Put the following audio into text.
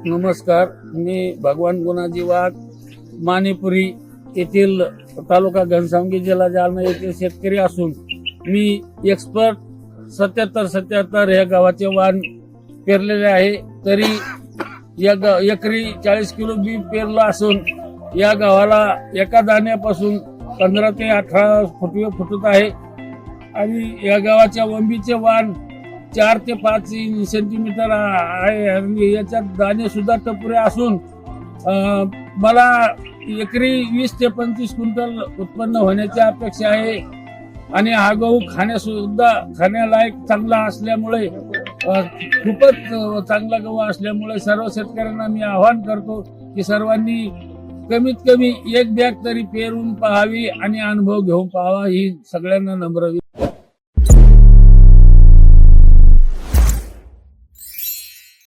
नमस्कार, मी भगवान गुणाजी वाघ, मानेपुरी येथील तालुका घनसावंगी जिल्हा जालना येथील शेतकरी असून मी एक्सपर्ट 7777 या गावाचे वाण पेरलेले आहे. तरी या एकरी 40 किलो बी पेरलं असून या गावाला एका दाण्यापासून 15 ते 18 फुटत आहे आणि या गावाच्या वंबीचे वाण 4 ते 5 सेंटीमीटर आहे आणि याच्यात दाणे सुद्धा टपुरे असून मला एकरी 20 ते 25 क्विंटल उत्पन्न होण्याची अपेक्षा आहे. आणि हा गहू खाण्यालायक चांगला असल्यामुळे खूपच चांगला गहू असल्यामुळे सर्व शेतकऱ्यांना मी आवाहन करतो की सर्वांनी कमीत कमी एक बॅग तरी पेरून पाहावी आणि अनुभव घेऊन पाहावा, ही सगळ्यांना नम्र